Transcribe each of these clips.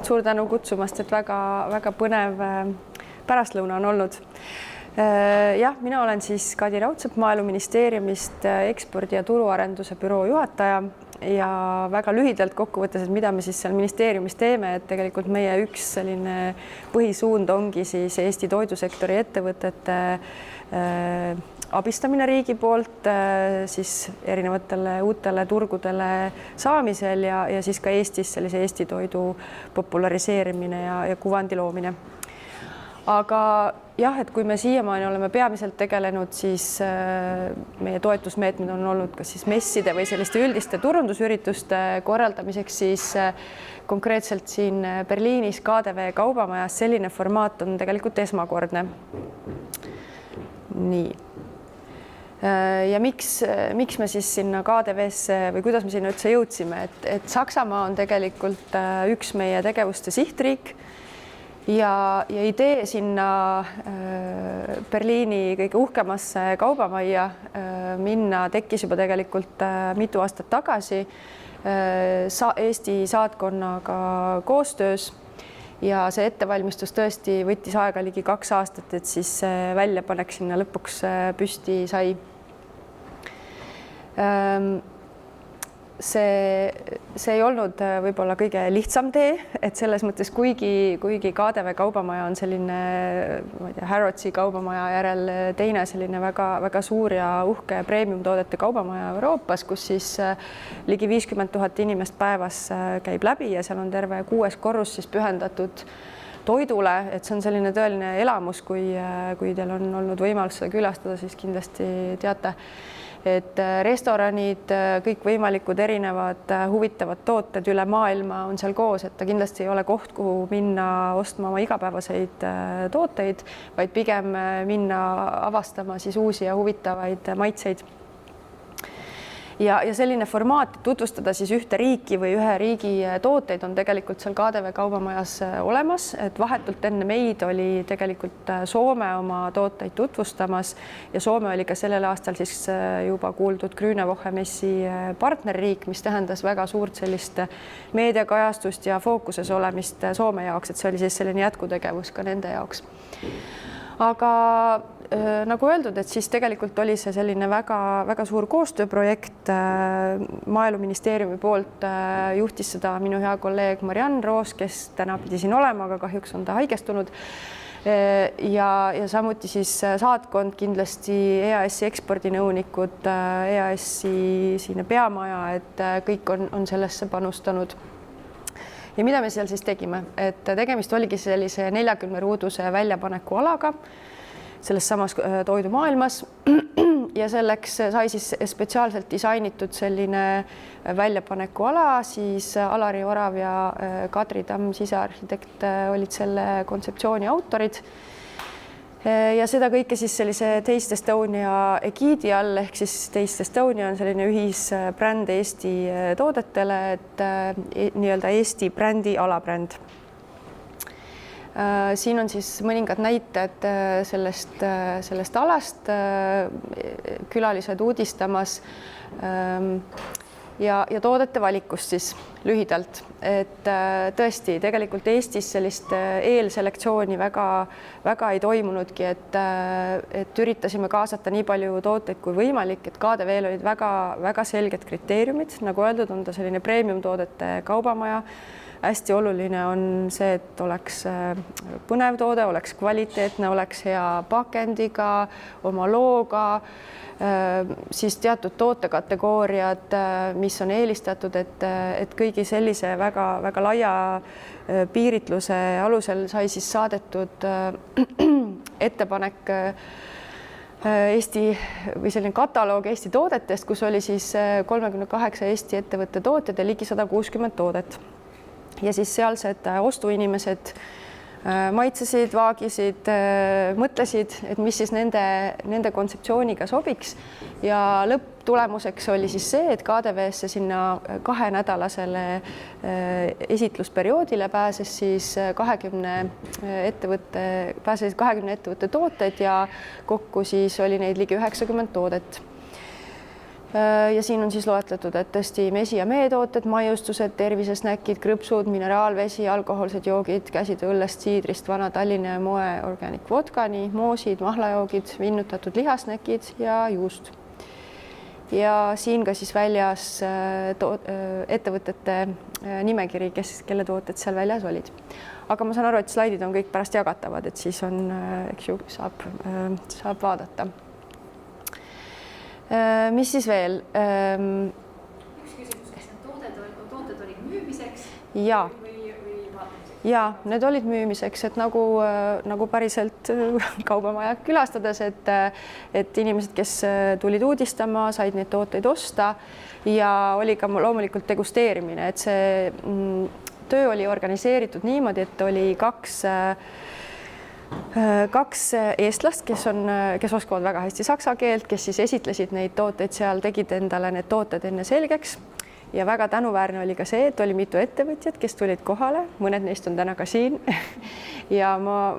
Suur tänu kutsumast, et väga põnev pärastlõuna on olnud. Jah, mina olen siis Kadi Raudsepp Maaeluministeeriumist ekspordi- ja turuarenduse büroo juhataja ja väga lühidalt kokkuvõttes, et mida me siis seal ministeeriumis teeme, et tegelikult meie üks selline põhisuund ongi siis Eesti toidusektori ettevõtete abistamine riigi poolt siis erinevatele uutele turgudele saamisel ja siis ka Eestis sellise Eesti toidu populariseerimine ja kuvandi loomine. Aga jah, et kui me siiamaani oleme peamiselt tegelenud, siis meie toetusmeetmed on olnud kas siis messide või selliste üldiste turundusürituste korraldamiseks, siis konkreetselt siin Berliinis KDV kaubamajas selline formaat on tegelikult esmakordne. Nii. Ja miks me siis sinna KDV-sse või kuidas me sinna üldse jõudsime, et Saksamaa on tegelikult üks meie tegevuste sihtriik ja idee sinna Berliini kõige uhkemasse kaubamajja minna tekkis juba tegelikult mitu aastat tagasi Eesti saatkonnaga koostöös ja see ettevalmistus tõesti võttis aega ligi 2 aastat, et siis väljapanek sinna lõpuks püsti sai. See ei olnud võib-olla kõige lihtsam tee, et selles mõttes, kuigi KDV kaubamaja on selline, ma ei tea, Harrodsi kaubamaja järel teine selline väga suur ja uhke premium-toodete kaubamaja Euroopas, kus siis ligi 50 000 inimest päevas käib läbi ja seal on terve 6. korrus siis pühendatud toidule, et see on selline tõeline elamus, kui teil on olnud võimalus seda külastada, siis kindlasti teate, et restoranid, kõikvõimalikud erinevad huvitavad tooted üle maailma on seal koos, et ta kindlasti ei ole koht, kuhu minna ostma oma igapäevaseid tooteid, vaid pigem minna avastama siis uusi ja huvitavaid maitseid. Ja selline formaat, tutvustada siis ühte riiki või ühe riigi tooteid on tegelikult seal KDV kaubamajas olemas, et vahetult enne meid oli tegelikult Soome oma tooteid tutvustamas ja Soome oli ka sellel aastal siis juba kuuldud Grüne Woche-messi partnerriik, mis tähendas väga suurt sellist meediakajastust ja fookuses olemist Soome jaoks, et see oli siis selline jätkutegevus ka nende jaoks. Aga nagu öeldud, et siis tegelikult oli see selline väga suur koostööprojekt Maaeluministeeriumi poolt, juhtis seda minu hea kolleeg Marianne Roos, kes täna pidi siin olema, aga kahjuks on ta haigestunud. Ja samuti siis saatkond, kindlasti EAS-i ekspordinõunikud, EAS-i siin peamaja, et kõik on sellesse panustanud. Ja mida me seal siis tegime, et tegemist oligi sellise 40 ruuduse väljapaneku alaga selles samas toidumaailmas ja selleks sai siis spetsiaalselt disainitud selline väljapaneku ala, siis Alari Orav ja Kadri Tamm, sisearhitekt, olid selle kontseptsiooni autorid. Ja seda kõike siis sellise Taste Estonia egiidi all, ehk siis Taste Estonia on selline ühisbränd Eesti toodetele, et nii-öelda Eesti brändi alabränd. Siin on siis mõningad näited sellest alast, külalised uudistamas ja toodete valikust siis lühidalt, et tõesti tegelikult Eestis sellist eelselektsiooni väga ei toimunudki, et üritasime kaasata nii palju tooteid kui võimalik, et KDV-l olid väga selged kriteeriumid, nagu öeldud, on ta selline premium toodete kaubamaja. Hästi oluline on see, et oleks põnev toode, oleks kvaliteetne, oleks hea pakendiga, oma looga, siis teatud tootekategooriad, mis on eelistatud, et kõigi sellise väga laia piiritluse alusel sai siis saadetud ettepanek Eesti või selline kataloog Eesti toodetest, kus oli siis 38 Eesti ettevõtte tootjad ja ligi 160 toodet. Ja siis sealsed ostuinimesed maitsesid, vaagisid, mõtlesid, et mis siis nende kontseptsiooniga sobiks ja lõpptulemuseks oli siis see, et KDV-sse sinna 2-nädalasele esitlusperioodile pääses siis 20 ettevõtte tooted ja kokku siis oli neid ligi 90 toodet. Ja siin on siis loetletud, et tõesti mesi- ja meetooted, maiustused, tervisesnäkid, krõpsud, mineraalvesi, alkohoolsed joogid, käsitööõllest, siidrist, vana Tallinna ja moe organic vodkani, moosid, mahlajoogid, vinnutatud lihasnäkid ja juust. Ja siin ka siis väljas ettevõtete nimekiri, kelle tooted seal väljas olid. Aga ma saan aru, et slaidid on kõik pärast jagatavad, et siis on, eks ju, saab vaadata. Mis siis veel? Üks küsimus, kas need tooted olid müümiseks või vaatamiseks? Ja, need olid müümiseks, et nagu päriselt kaubamaja külastades, et inimesed, kes tulid uudistama, said neid tooteid osta ja oli ka loomulikult degusteerimine, et see töö oli organiseeritud niimoodi, et oli kaks eestlast, kes oskavad väga hästi saksa keelt, kes siis esitlesid neid tooteid seal, tegid endale need tooted enne selgeks ja väga tänuväärne oli ka see, et oli mitu ettevõtjat, kes tulid kohale, mõned neist on täna ka siin ja ma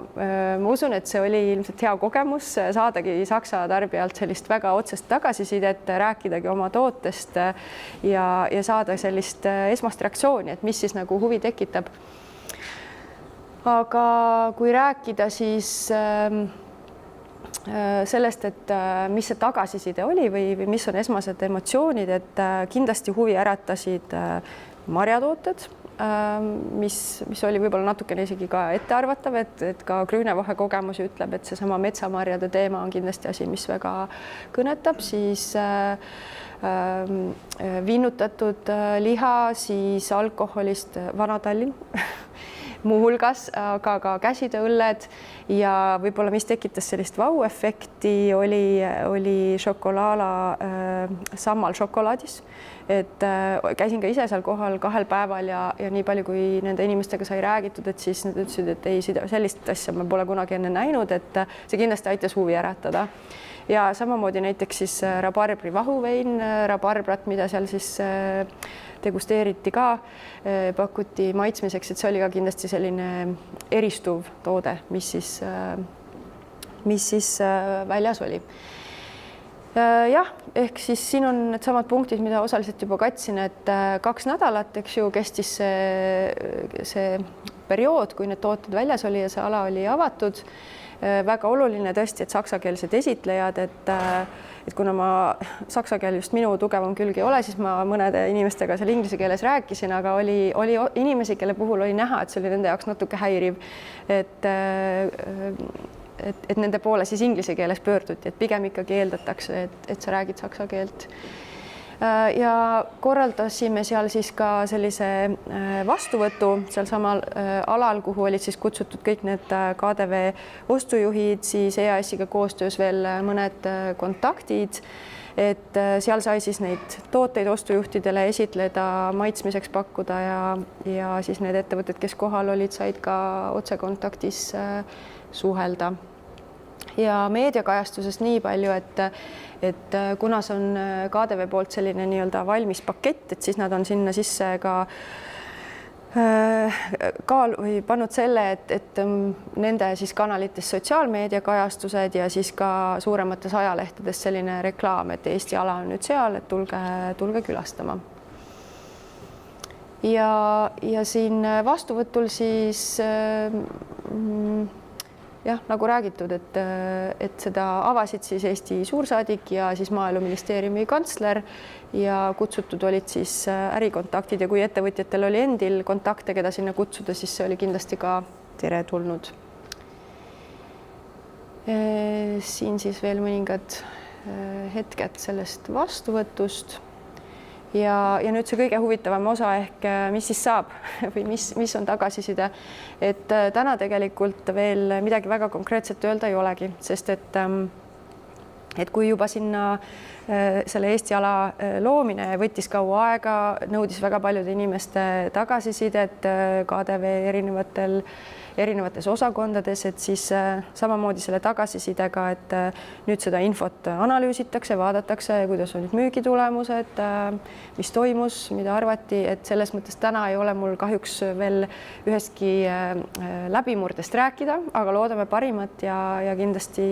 usun, et see oli ilmselt hea kogemus saadagi saksa tarbijalt sellist väga otsest tagasisidet, rääkidagi oma tootest ja saada sellist esmast reaktsiooni, et mis siis nagu huvi tekitab. Aga kui rääkida siis sellest, et mis see tagasiside oli või mis on esmased emotsioonid, et kindlasti huvi äratasid marjatooted, mis oli võib-olla natukene isegi ka ettearvatav, et ka Grünewoche kogemus ütleb, et seesama metsamarjade teema on kindlasti asi, mis väga kõnetab, siis vinnutatud liha, siis alkoholist vana Tallinn muuhulgas, aga ka käsitööõlled ja võib-olla, mis tekitas sellist vau-efekti, oli šokolaala Sammal šokolaadis, et käisin ka ise seal kohal 2 päeval ja nii palju, kui nende inimestega sai räägitud, et siis nad ütlesid, et ei, sellist asja ma pole kunagi enne näinud, et see kindlasti aitas huvi äratada. Ja samamoodi näiteks siis rabarbri vahuvein, rabarbrat, mida seal siis degusteeriti ka, pakuti maitsmiseks, et see oli ka kindlasti selline eristuv toode, mis siis väljas oli. Jah, ehk siis siin on need samad punktid, mida osaliselt juba katsin, et 2 nädalat, eks ju, kestis see periood, kui need tooted väljas oli ja see ala oli avatud. Väga oluline tõesti, et saksakeelsed esitlejad, et kuna ma saksa keel just minu tugevam külg ei ole, siis ma mõnede inimestega seal inglise keeles rääkisin, aga oli inimesi, kelle puhul oli näha, et see oli nende jaoks natuke häiriv, et nende poole siis inglise keeles pöörduti, et pigem ikkagi eeldatakse, et sa räägid saksa keelt. Ja korraldasime seal siis ka sellise vastuvõtu seal samal alal, kuhu olid siis kutsutud kõik need KDV ostujuhid, siis EAS-iga koostöös veel mõned kontaktid, et seal sai siis neid tooteid ostujuhtidele esitleda, maitsmiseks pakkuda ja siis need ettevõtted, kes kohal olid, said ka otsekontaktis suhelda. Ja meediakajastusest nii palju, et kuna see on KDV poolt selline nii-öelda valmis pakett, et siis nad on sinna sisse ka või pannud selle, et nende siis kanalites sotsiaalmeediakajastused ja siis ka suuremates ajalehtedes selline reklaam, et Eesti ala on nüüd seal, et tulge külastama. Ja siin vastuvõtul siis jah, nagu räägitud, et seda avasid siis Eesti suursaadik ja siis Maaeluministeeriumi kantsler ja kutsutud olid siis ärikontaktid ja kui ettevõtjatel oli endil kontakte, keda sinna kutsuda, siis see oli kindlasti ka teretulnud. Siin siis veel mõningad hetked sellest vastuvõtust. Ja nüüd see kõige huvitavam osa ehk mis siis saab või mis on tagasiside, et täna tegelikult veel midagi väga konkreetset öelda ei olegi, sest et kui juba sinna selle Eesti ala loomine võttis kaua aega, nõudis väga paljude inimeste tagasisidet KDV erinevates osakondades, et siis samamoodi selle tagasisidega, et nüüd seda infot analüüsitakse, vaadatakse, kuidas olid müügitulemused, mis toimus, mida arvati, et selles mõttes täna ei ole mul kahjuks veel ühestki läbimurdest rääkida, aga loodame parimat ja kindlasti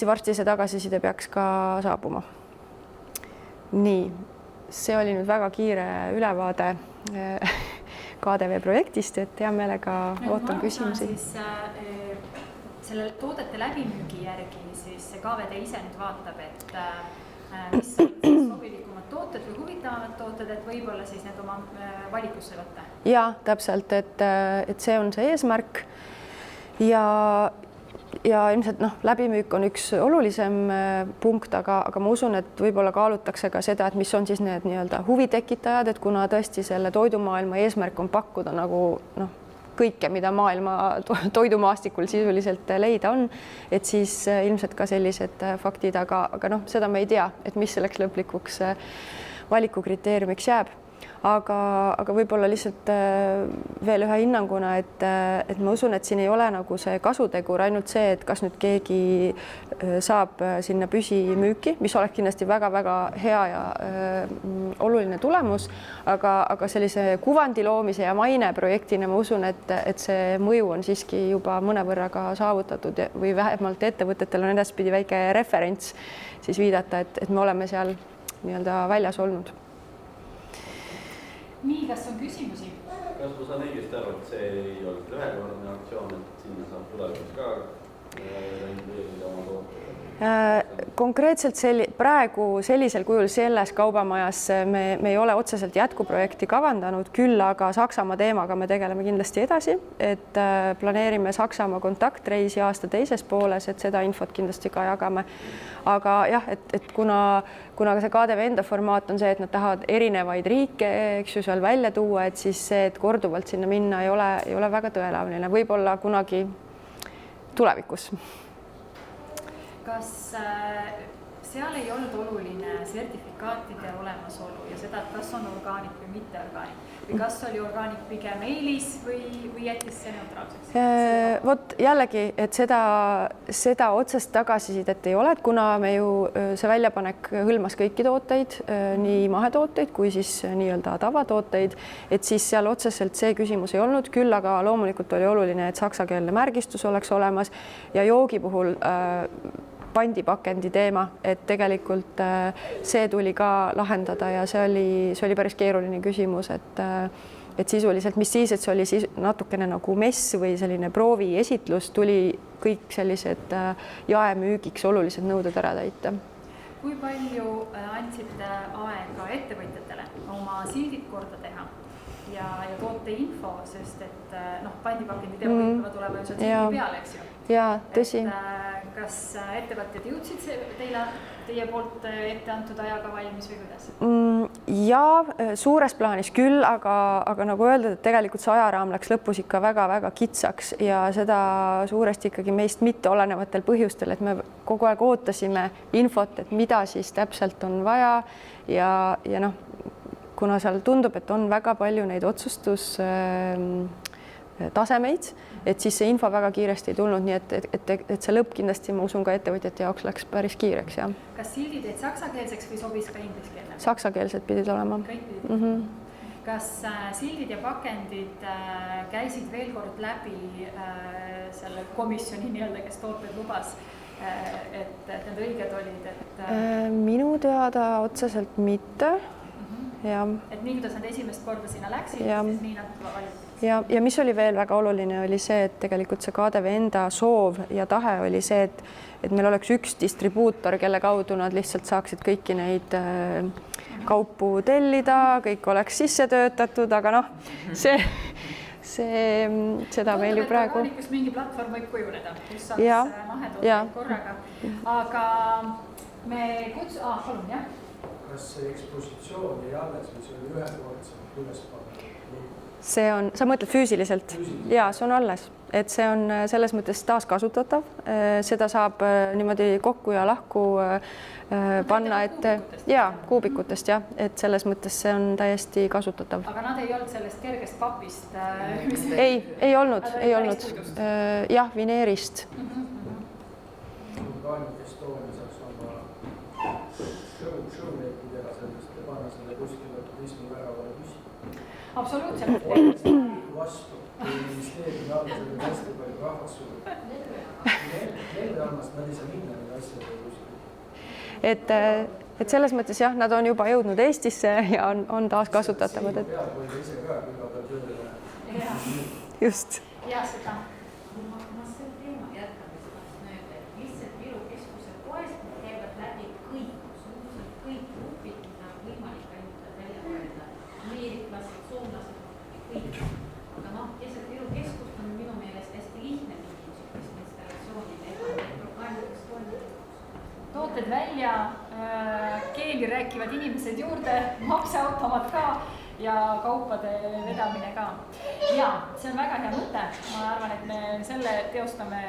varsti see tagasiside peaks ka saabuma. nii, see oli nüüd väga kiire ülevaade KDV projektist, et hea meelega ootan küsimusi. Selle toodete läbimüügi järgi siis see KVD ise nüüd vaatab, et mis on sobilikumad tooted või huvitavamad tooted, et võib-olla siis need oma valikusse võtta? Jaa, täpselt, et see on see eesmärk ja ilmselt läbimüük on üks olulisem punkt, aga ma usun, et võib-olla kaalutakse ka seda, et mis on siis need nii-öelda huvitekitajad, et kuna tõesti selle toidumaailma eesmärk on pakkuda nagu kõike, mida maailma toidumaastikul sisuliselt leida on, et siis ilmselt ka sellised faktid, aga seda me ei tea, et mis selleks lõplikuks valikukriteeriumiks jääb. Aga võib-olla lihtsalt veel ühe hinnanguna, et ma usun, et siin ei ole nagu see kasutegur ainult see, et kas nüüd keegi saab sinna püsimüüki, mis oleks kindlasti väga-väga hea ja oluline tulemus, aga sellise kuvandi loomise ja maine projektina ma usun, et see mõju on siiski juba mõnevõrra ka saavutatud või vähemalt ettevõtetel on edaspidi väike referents siis viidata, et me oleme seal nii-öelda väljas olnud. Nii, kas on küsimusi? Kas ma saan õigesti aru, et see ei olnud ühekordne aktsioon, et sinna saab tulevikus ka rendeerida oma tooteid? Konkreetselt praegu sellisel kujul selles kaubamajas me ei ole otseselt jätkuprojekti kavandanud, küll aga Saksamaa teemaga me tegeleme kindlasti edasi, et planeerime Saksamaa kontaktreisi aasta teises pooles, et seda infot kindlasti ka jagame. Aga jah, et kuna see KDV enda formaat on see, et nad tahavad erinevaid riike, eks ju, seal välja tuua, et siis see, et korduvalt sinna minna ei ole väga tõenäoline, võib-olla kunagi tulevikus. Kas seal ei olnud oluline sertifikaatide olemasolu ja seda, et kas on orgaanik või mitte orgaanik? Või kas oli orgaanik pigem eelis või jättis see neutraalseks? Vot jällegi, et seda otsest tagasisidet ei ole, et kuna me ju see väljapanek hõlmas kõiki tooteid, nii mahetooteid kui siis nii-öelda tavatooteid, et siis seal otseselt see küsimus ei olnud, küll aga loomulikult oli oluline, et saksakeelne märgistus oleks olemas ja joogi puhul pandipakendi teema, et tegelikult see tuli ka lahendada ja see oli päris keeruline küsimus, et sisuliselt, mis siis, et see oli natukene nagu mess või selline prooviesitlus, tuli kõik sellised jaemüügiks olulised nõuded ära täita. Kui palju andsite aega ettevõtjatele oma sildid korda teha ja toote info, sest et pandipakendi teema kõik tulema ju sealt sildi peale, eks ju? Jaa, tõsi. Kas ettevõtted jõudsid teie poolt ette antud ajaga valmis või kuidas? Jaa, suures plaanis küll, aga nagu öeldud, et tegelikult see ajaraam läks lõpus ikka väga-väga kitsaks ja seda suuresti ikkagi meist mitte olenevatel põhjustel, et me kogu aeg ootasime infot, et mida siis täpselt on vaja ja kuna seal tundub, et on väga palju neid otsustustasemeid, et siis see info väga kiiresti ei tulnud, nii et see lõpp kindlasti, ma usun, ka ettevõtjate jaoks läks päris kiireks, jah. Kas sildid jäid saksakeelseks või sobis ka ingliskeelne? Saksakeelsed pidid olema. Kõik pidid. Kas sildid ja pakendid käisid veel kord läbi selle komisjoni nii-öelda, kes tooted lubas, et need õiged olid? Minu teada otseselt mitte. Et nii, kuidas nad esimest korda sinna läksid, siis nii nad valiti. Ja mis oli veel väga oluline, oli see, et tegelikult see KDV enda soov ja tahe oli see, et meil oleks üks distribuutor, kelle kaudu nad lihtsalt saaksid kõiki neid kaupu tellida, kõik oleks sisse töötatud, aga seda meil ju praegu. Orgaanikust mingi platvorm võib kujuneda, kus saaks mahetooteid korraga, aga me palun, jah. Kas see ekspositsioon ei alles või see oli ühekordselt üles pannud? See on, sa mõtled füüsiliselt? Jaa, see on alles, et see on selles mõttes taaskasutatav. Seda saab niimoodi kokku ja lahku panna, et kuubikutest, et selles mõttes see on täiesti kasutatav. Aga nad ei olnud sellest kergest papist? Ei olnud. Jah, vineerist. Absoluutselt. Vastu, kui ministeeriumi all oli hästi palju rahvast sulle. Neile annast, nad ei saa minna need asjad kuskil. et selles mõttes jah, nad on juba jõudnud Eestisse ja on taaskasutatavad, et peab hoida ise ka, kui ta peab tööle. just. ja seda. Ma selle teema jätkamise tahtsin öelda, et lihtsalt Ilukeskuse poest käivad läbi kõik, absoluutselt kõik grupid, mida on võimalik ainult välja mõelda. Ameeriklased, soomlased, kõik. Aga noh, keset Ilukeskust on minu meelest hästi lihtne mingi niisugust installatsiooni teha, et orgaanikas toimub. Tooted välja, keeli rääkivad inimesed juurde, makseautomaat ka ja kaupade vedamine ka. Ja see on väga hea mõte. Ma arvan, et me selle teostame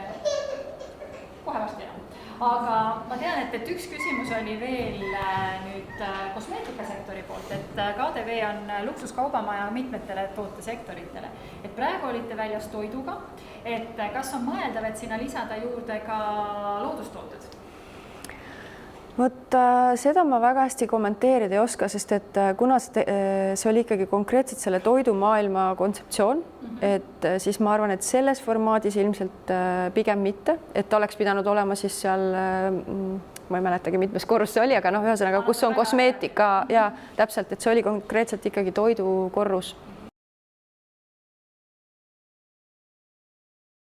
kohe varsti enam. Aga ma tean, et üks küsimus oli veel nüüd kosmeetikasektori poolt, et KDV on luksuskaubamaja mitmetele tootesektoritele. Et praegu olite väljas toiduga, et kas on mõeldav, et sinna lisada juurde ka loodustooted? Vot seda ma väga hästi kommenteerida ei oska, sest et kuna see oli ikkagi konkreetselt selle toidumaailma kontseptsioon, et siis ma arvan, et selles formaadis ilmselt pigem mitte, et oleks pidanud olema siis seal, ma ei mäletagi, mitmes korrus see oli, aga noh, ühesõnaga, kus on kosmeetika ja täpselt, et see oli konkreetselt ikkagi toidukorrus.